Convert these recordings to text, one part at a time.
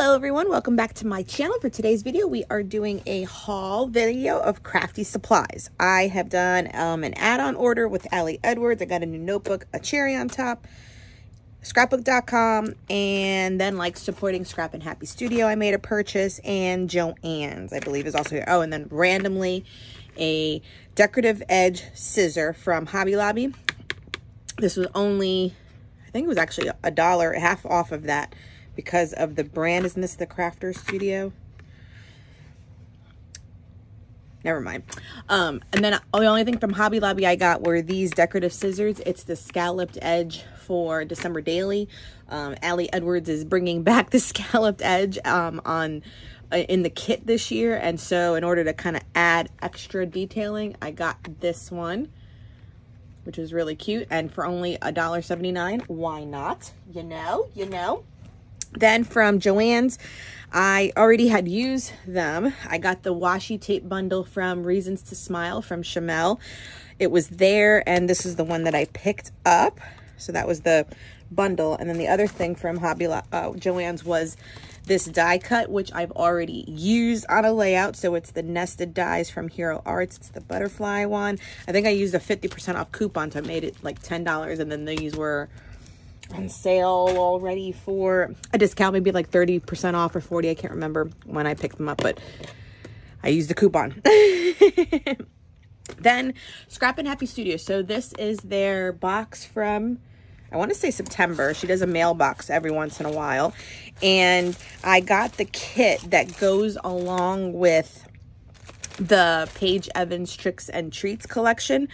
Hello everyone, welcome back to my channel. For today's video, we are doing a haul video of crafty supplies. I have done an add-on order with Ali Edwards. I got a new notebook, a cherry on top, Scrapbook.com, and then like supporting Scrappin Happy Studio, I made a purchase, and Joann's, I believe, is also here. Oh, and then randomly a decorative edge scissor from Hobby Lobby. This was only, I think it was actually $1, half off of that, because of the brand. Isn't this the Crafter Studio? Never mind. And then the only thing from Hobby Lobby I got were these decorative scissors. It's the scalloped edge for December Daily. Ali Edwards is bringing back the scalloped edge in the kit this year. And so in order to kind of add extra detailing, I got this one, which is really cute. And for only $1.79, why not? You know. Then from Joann's, I already had used them. I got the washi tape bundle from Reasons to Smile from Chamel. It was there, and this is the one that I picked up. So that was the bundle. And then the other thing from Joann's was this die cut, which I've already used on a layout. So it's the nested dies from Hero Arts. It's the butterfly one. I think I used a 50% off coupon, so I made it like $10, and then these were on sale already for a discount, maybe like 30% off or 40. I can't remember when I picked them up, but I used the coupon. Then Scrappin Happy Studio. So this is their box from, I want to say September. She does a mailbox every once in a while. And I got the kit that goes along with the Paige Evans Tricks and Treats collection,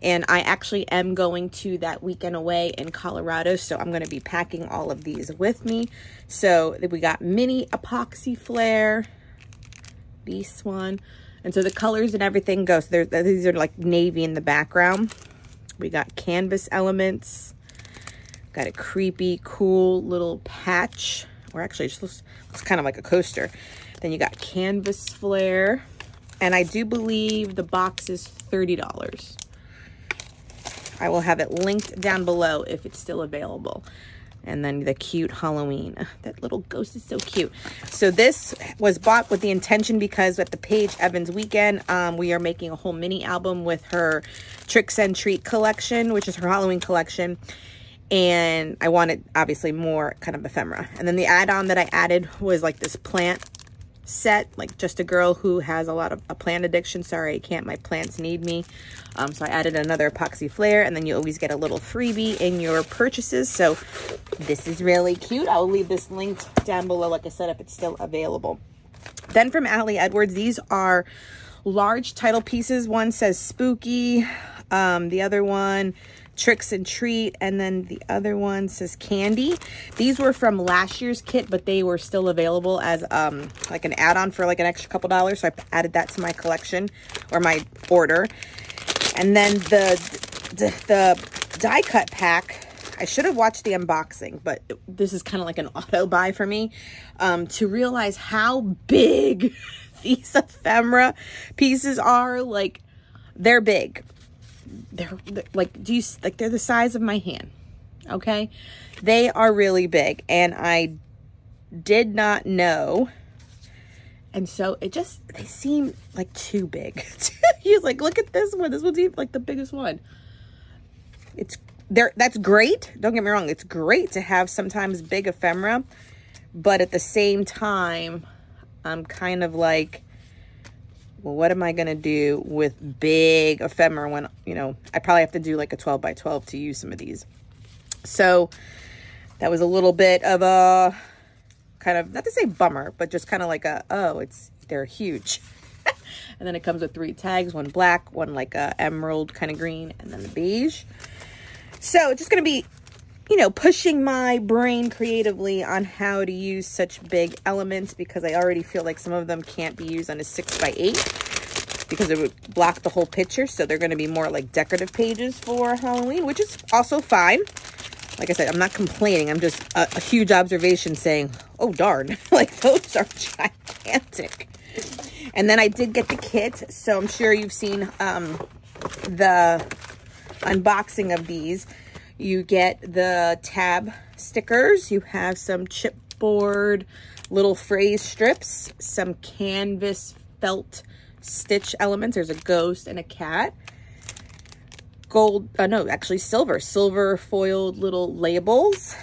and I actually am going to that weekend away in Colorado, so I'm going to be packing all of these with me. So we got mini epoxy flare, this one, and so the colors and everything goes. These are like navy in the background. We got canvas elements, got a creepy cool little patch, or actually it just looks kind of like a coaster. Then you got canvas flare. And I do believe the box is $30. I will have it linked down below if it's still available. And then the cute Halloween. That little ghost is so cute. So this was bought with the intention because at the Paige Evans weekend, we are making a whole mini album with her Tricks and Treat collection, which is her Halloween collection. And I wanted, obviously, more kind of ephemera. And then the add-on that I added was like this plant set, like just a girl who has a plant addiction. Sorry, I can't, my plants need me. So I added another epoxy flare, and then you always get a little freebie in your purchases. So this is really cute. I'll leave this linked down below, like I said, if it's still available. Then from Ali Edwards, these are large title pieces. One says Spooky, the other one Tricks and Treat, and then the other one says Candy. These were from last year's kit, but they were still available as like an add-on for like an extra couple dollars, so I added that to my collection, or my order. And then the die cut pack, I should have watched the unboxing, but this is kind of like an auto buy for me, to realize how big these ephemera pieces are. Like, they're big. They're like, they're the size of my hand. Okay, they are really big, and I did not know, and so they seem like too big. He's like, look at this one. This one's even like the biggest one. That's great. Don't get me wrong. It's great to have sometimes big ephemera, but at the same time, I'm kind of like, well, what am I going to do with big ephemera when, you know, I probably have to do like a 12 by 12 to use some of these. So that was a little bit of a kind of, not to say bummer, but just kind of like they're huge. And then it comes with 3 tags, one black, one like a emerald kind of green, and then the beige. So it's just going to be, you know, pushing my brain creatively on how to use such big elements, because I already feel like some of them can't be used on a 6x8 because it would block the whole picture. So they're going to be more like decorative pages for Halloween, which is also fine. Like I said, I'm not complaining. I'm just a huge observation saying, oh, darn, like those are gigantic. And then I did get the kit. So I'm sure you've seen the unboxing of these. You get the tab stickers. You have some chip chipboard, little phrase strips, some canvas felt stitch elements. There's a ghost and a cat. Gold, no, actually silver foiled little labels,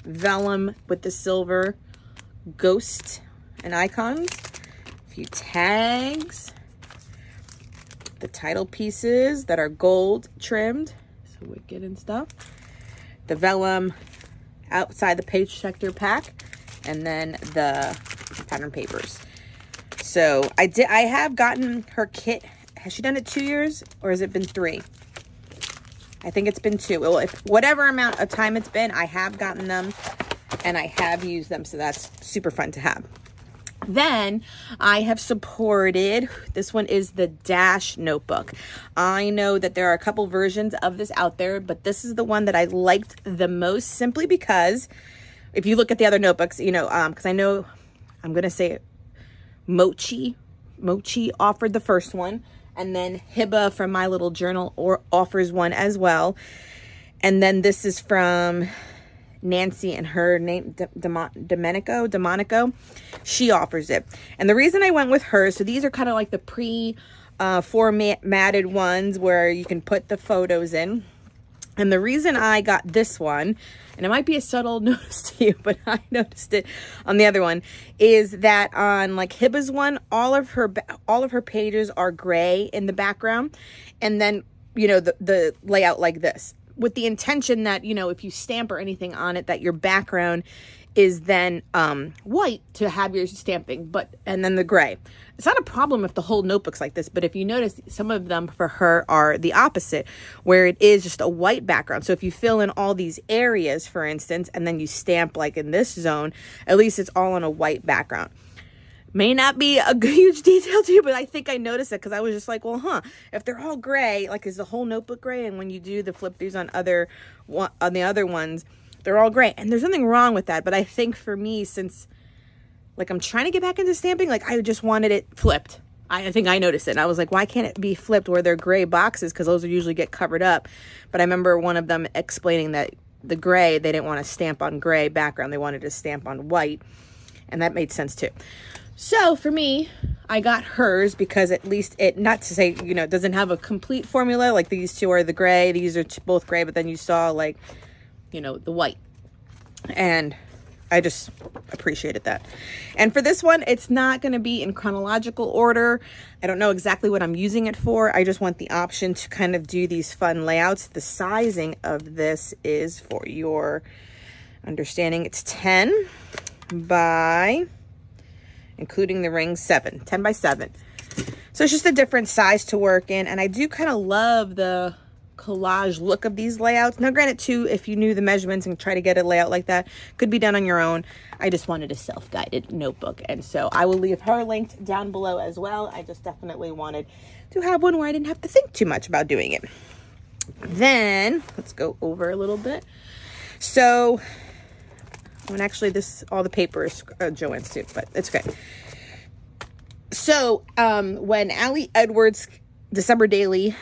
vellum with the silver ghost and icons, a few tags, the title pieces that are gold trimmed, so wicked and stuff, the vellum outside the page sector pack, and then the pattern papers. So I have gotten her kit. Has she done it 2 years or has it been 3? I think it's been 2. Well, whatever amount of time it's been, I have gotten them and I have used them. So that's super fun to have. Then I have supported, this one is the Dash notebook. I know that there are a couple versions of this out there, but this is the one that I liked the most, simply because if you look at the other notebooks, you know, because I know, I'm going to say it, Mochi offered the first one. And then Hiba from My Little Journal offers one as well. And then this is from Nancy, and her name, Domenico. She offers it. And the reason I went with her, so these are kind of like the formatted ones where you can put the photos in. And the reason I got this one, and it might be a subtle notice to you, but I noticed it on the other one, is that on like Hiba's one, all of her pages are gray in the background, and then, you know, the layout like this, with the intention that, you know, if you stamp or anything on it, that your background is then white to have your stamping, and then the gray. It's not a problem if the whole notebook's like this, but if you notice, some of them for her are the opposite, where it is just a white background. So if you fill in all these areas, for instance, and then you stamp like in this zone, at least it's all on a white background. May not be a huge detail to you, but I think I noticed it because I was just like, well, if they're all gray, like, is the whole notebook gray? And when you do the flip throughs on the other ones, they're all gray. And there's nothing wrong with that. But I think for me, since like I'm trying to get back into stamping, like I just wanted it flipped. I think I noticed it. And I was like, why can't it be flipped where they're gray boxes? Because those usually get covered up. But I remember one of them explaining that the gray, they didn't want to stamp on gray background. They wanted to stamp on white. And that made sense too. So for me, I got hers because at least it, not to say, you know, it doesn't have a complete formula. Like these two are the gray. These are both gray. But then you saw like, you know, the white. And I just appreciated that. And for this one, it's not going to be in chronological order. I don't know exactly what I'm using it for. I just want the option to kind of do these fun layouts. The sizing of this is, for your understanding, it's 10 by, including the ring, 10 by 7. So it's just a different size to work in. And I do kind of love the collage look of these layouts. Now granted too, if you knew the measurements and try to get a layout like that, could be done on your own. I just wanted a self-guided notebook, and so I will leave her linked down below as well. I just definitely wanted to have one where I didn't have to think too much about doing it. Then let's go over a little bit. So when actually all the paper is Joanne's too, but it's okay. So when Ali Edwards' December Daily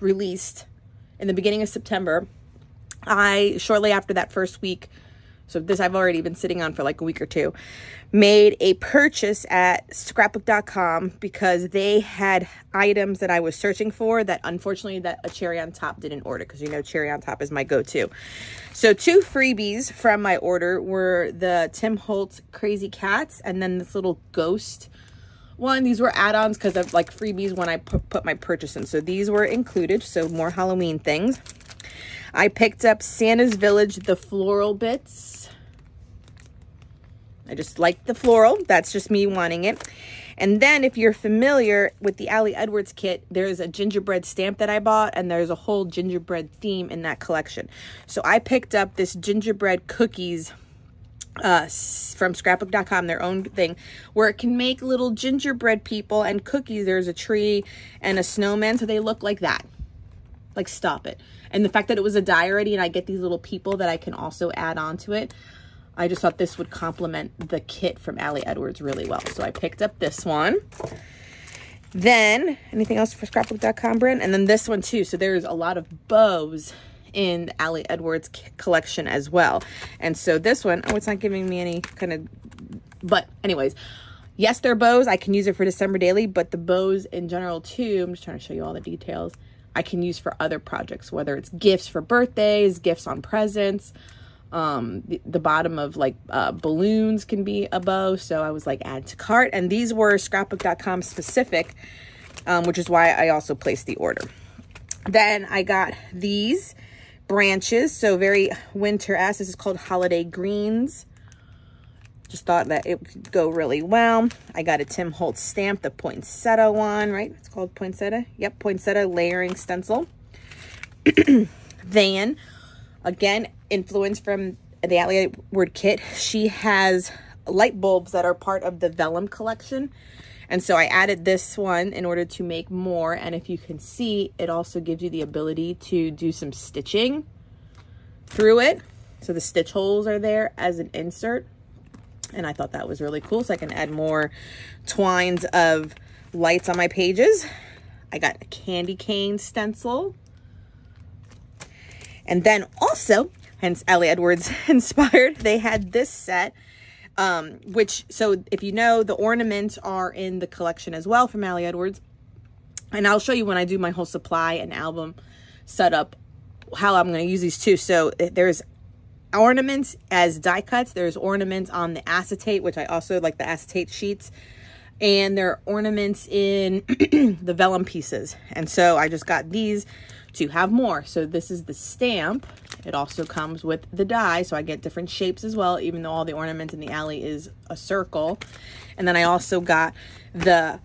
released in the beginning of September, I, shortly after that first week, so this I've already been sitting on for like a week or two, made a purchase at scrapbook.com because they had items that I was searching for that unfortunately that a cherry on top didn't order, because you know cherry on top is my go-to. So 2 freebies from my order were the Tim Holtz Crazy Cats and then this little ghost one. These were add-ons because of like freebies when I put my purchase in. So these were included, so more Halloween things. I picked up Santa's Village, the floral bits. I just like the floral. That's just me wanting it. And then if you're familiar with the Ali Edwards kit, there's a gingerbread stamp that I bought, and there's a whole gingerbread theme in that collection. So I picked up this gingerbread cookies from scrapbook.com, their own thing, where it can make little gingerbread people and cookies. There's a tree and a snowman, so they look like that. Like, stop it. And the fact that it was a die already and I get these little people that I can also add on to it, I just thought this would complement the kit from Ali Edwards really well. So I picked up this one. Then, anything else for scrapbook.com, Bryn? And then this one too. So there's a lot of bows in the Ali Edwards collection as well. And so this one, oh, it's not giving me any kind of, but anyways, yes, they're bows. I can use it for December daily, but the bows in general too, I'm just trying to show you all the details, I can use for other projects, whether it's gifts for birthdays, gifts on presents. The bottom of like balloons can be a bow. So I was like, add to cart. And these were scrapbook.com specific, which is why I also placed the order. Then I got these branches. So very winter-esque. This is called Holiday Greens. Just thought that it would go really well. I got a Tim Holtz stamp, the Ponseitta one, right? It's called Ponseitta. Yep, Ponseitta layering stencil. Then, again, influence from the Ali Edwards kit. She has light bulbs that are part of the vellum collection. And so I added this one in order to make more. And if you can see, it also gives you the ability to do some stitching through it. So the stitch holes are there as an insert. And I thought that was really cool. So I can add more twines of lights on my pages. I got a candy cane stencil. And then also, hence Ali Edwards inspired, they had this set, which, so if you know, the ornaments are in the collection as well from Ali Edwards. And I'll show you when I do my whole supply and album setup, how I'm going to use these too. So there's ornaments as die cuts. There's ornaments on the acetate, which I also like the acetate sheets. And there are ornaments in the vellum pieces. And so I just got these to have more. So this is the stamp. It also comes with the die, so I get different shapes as well, even though all the ornaments in the alley is a circle. And then I also got the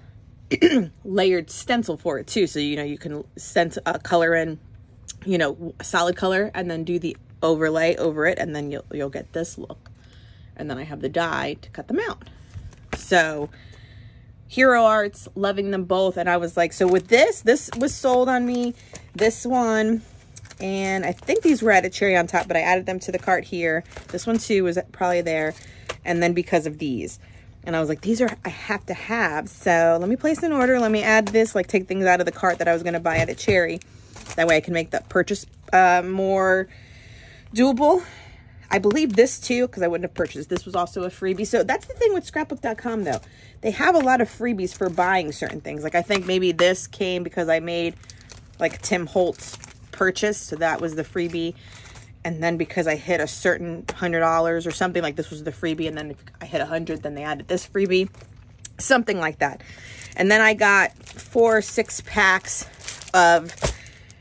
layered stencil for it too. So, you know, you can color in, you know, a solid color and then do the overlay over it, and then you'll get this look. And then I have the die to cut them out. So Hero Arts, loving them both. And I was like, so with this was sold on me, this one, and I think these were at a cherry on top, but I added them to the cart here. This one too was probably there. And then because of these, and I was like, these are, I have to have. So let me place an order. Let me add this, like take things out of the cart that I was going to buy at a cherry. That way I can make the purchase more doable. I believe this too, because I wouldn't have purchased. This was also a freebie. So that's the thing with scrapbook.com though. They have a lot of freebies for buying certain things. Like I think maybe this came because I made like Tim Holtz purchase. So that was the freebie. And then because I hit a certain $100 or something, like this was the freebie. And then if I hit 100, then they added this freebie. Something like that. And then I got 4 6-packs of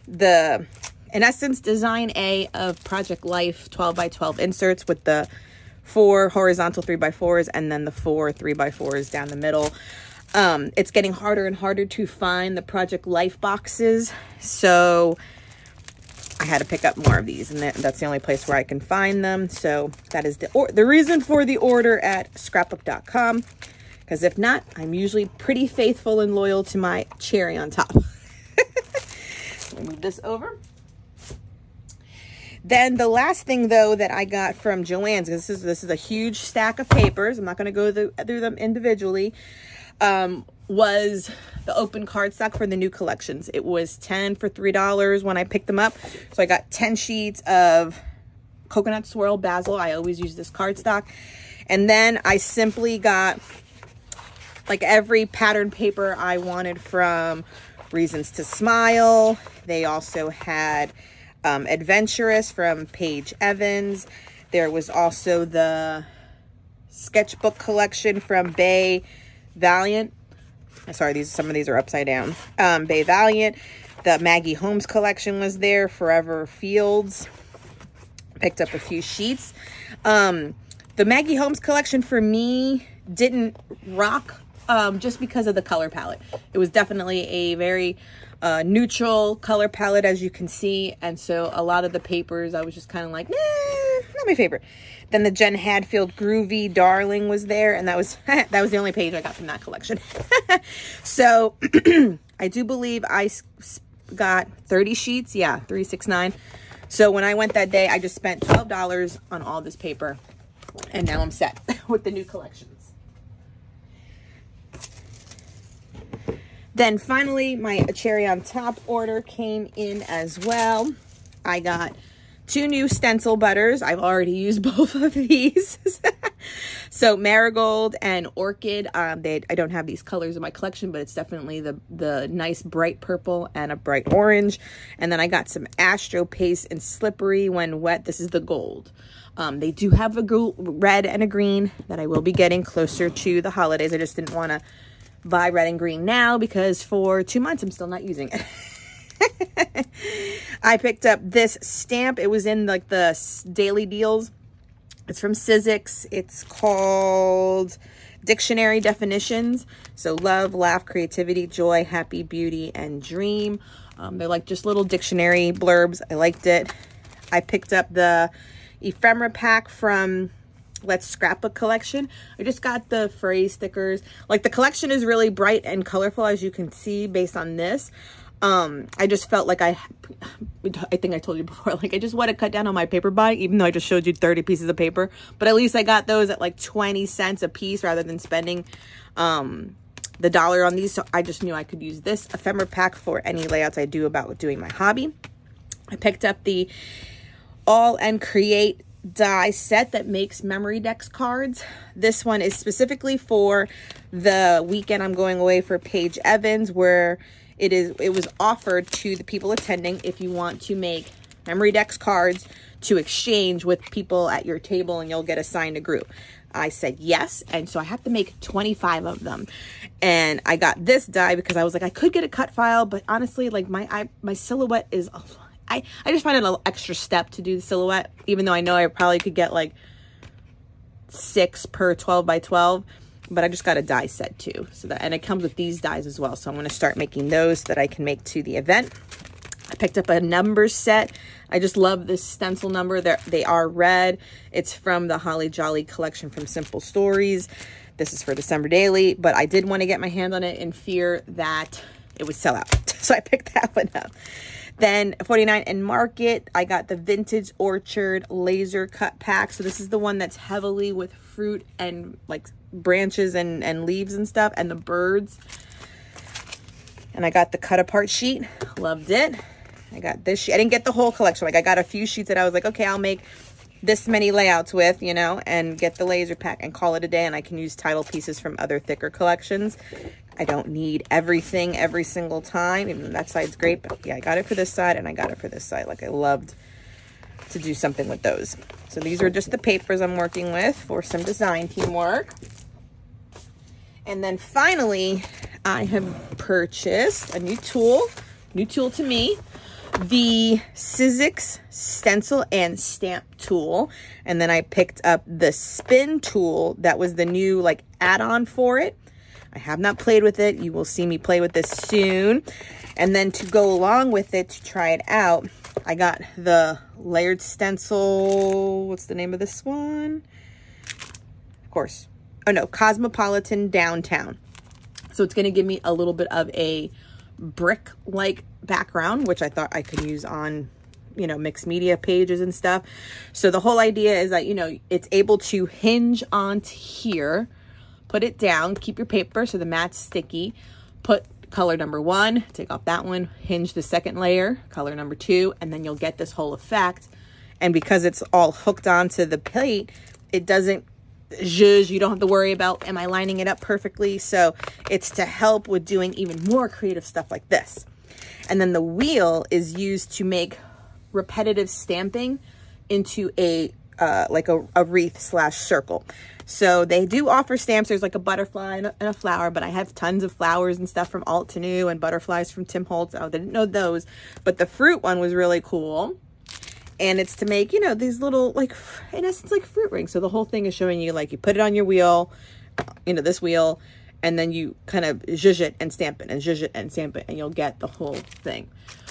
the, in essence, Design A of Project Life 12x12 inserts with the 4 horizontal 3x4s and then the 4 3x4s down the middle. It's getting harder and harder to find the Project Life boxes, so I had to pick up more of these, and that's the only place where I can find them. So that is the reason for the order at scrapbook.com, because if not, I'm usually pretty faithful and loyal to my cherry on top. Let me move this over. Then the last thing though that I got from Joann's, this is a huge stack of papers, I'm not going to go through them individually, was the open cardstock for the new collections. It was 10 for $3 when I picked them up. So I got 10 sheets of coconut swirl basil. I always use this cardstock. And then I simply got like every pattern paper I wanted from Reasons to Smile. They also had Adventurous from Paige Evans. There was also the sketchbook collection from Bay Valiant. Sorry, some of these are upside down. Bay Valiant. The Maggie Holmes collection was there. Forever Fields. Picked up a few sheets. The Maggie Holmes collection for me didn't rock just because of the color palette. It was definitely a very neutral color palette, as you can see, and so a lot of the papers I was just kind of like, nah, not my favorite. Then the Jen Hadfield Groovy Darling was there, and that was the only page I got from that collection. So I do believe I got 30 sheets. Yeah, 3, 6, 9. So when I went that day, I just spent $12 on all this paper, and now I'm set with the new collections. Then finally, my cherry on top order came in as well. I got 2 new stencil butters. I've already used both of these. So Marigold and Orchid. I don't have these colors in my collection, but it's definitely the nice bright purple and a bright orange. And then I got some Astro Paste and Slippery When Wet. This is the gold. They do have a red and a green that I will be getting closer to the holidays. I just didn't want to buy red and green now because for 2 months I'm still not using it. I picked up this stamp. It was in like the daily deals. It's from Sizzix. It's called Dictionary Definitions. So love, laugh, creativity, joy, happy, beauty, and dream. They're like just little dictionary blurbs. I liked it. I picked up the ephemera pack from Let's Scrapbook collection. I just got the phrase stickers. Like the collection is really bright and colorful, as you can see based on this. I just felt like I think I told you before, like I just want to cut down on my paper buy, even though I just showed you 30 pieces of paper, but at least I got those at like 20 cents a piece rather than spending the $1 on these. So I just knew I could use this ephemera pack for any layouts I do about doing my hobby. I picked up the All and Create die set that makes memory decks cards. This one is specifically for the weekend I'm going away for Paige Evans, where it was offered to the people attending if you want to make memory decks cards to exchange with people at your table and you'll get assigned a group. I said yes, and so I have to make 25 of them. And I got this die because I was like, I could get a cut file, but honestly, like my silhouette is, I just find it a little extra step to do the silhouette, even though I know I probably could get like 6 per 12 by 12. But I just got a die set too. So that, and it comes with these dies as well. So I'm going to start making those so that I can make to the event. I picked up a number set. I just love this stencil number. They are red. It's from the Holly Jolly collection from Simple Stories. This is for December Daily, but I did want to get my hand on it in fear that it would sell out. So I picked that one up. Then 49 and Market, I got the Vintage Orchard laser cut pack. So this is the one that's heavily with fruit and like branches and leaves and stuff, and the birds. And I got the cut apart sheet. Loved it. I got this sheet. I didn't get the whole collection. Like I got a few sheets that I was like, okay, I'll make this many layouts with, you know, and get the laser pack and call it a day. And I can use title pieces from other thicker collections. I don't need everything every single time. Even though that side's great, but yeah, I got it for this side and I got it for this side. Like I loved to do something with those. So these are just the papers I'm working with for some design teamwork. And then finally, I have purchased a new tool to me, the Sizzix Stencil and Stamp tool. And then I picked up the spin tool that was the new like add-on for it. I have not played with it. You will see me play with this soon. And then to go along with it, to try it out, I got the layered stencil. What's the name of this one? Of course. Oh no, Cosmopolitan Downtown. So it's going to give me a little bit of a brick-like background, which I thought I could use on, you know, mixed media pages and stuff. So the whole idea is that, you know, it's able to hinge onto here, put it down, keep your paper so the mat's sticky, put color number 1, take off that one, hinge the second layer, color number 2, and then you'll get this whole effect. And because it's all hooked onto the plate, it doesn't zhuzh. You don't have to worry about, am I lining it up perfectly? So it's to help with doing even more creative stuff like this. And then the wheel is used to make repetitive stamping into a like a wreath / circle. So they do offer stamps. There's like a butterfly and a flower, but I have tons of flowers and stuff from Alt to New and butterflies from Tim Holtz. I didn't know those, but the fruit one was really cool. And it's to make, you know, these little, like, in essence, like fruit rings. So the whole thing is showing you, like, you put it on your wheel, you know, this wheel, and then you kind of zhuzh it and stamp it and zhuzh it and stamp it, and you'll get the whole thing.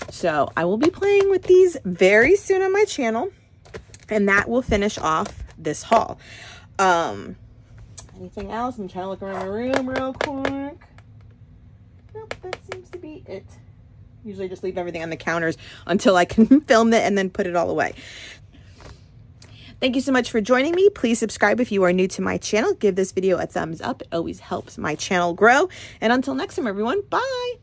So I will be playing with these very soon on my channel, and that will finish off this haul. Anything else? I'm trying to look around my room real quick. Nope, that seems to be it. Usually just leave everything on the counters until I can film it and then put it all away. Thank you so much for joining me. Please subscribe if you are new to my channel. Give this video a thumbs up. It always helps my channel grow. And until next time, everyone, bye.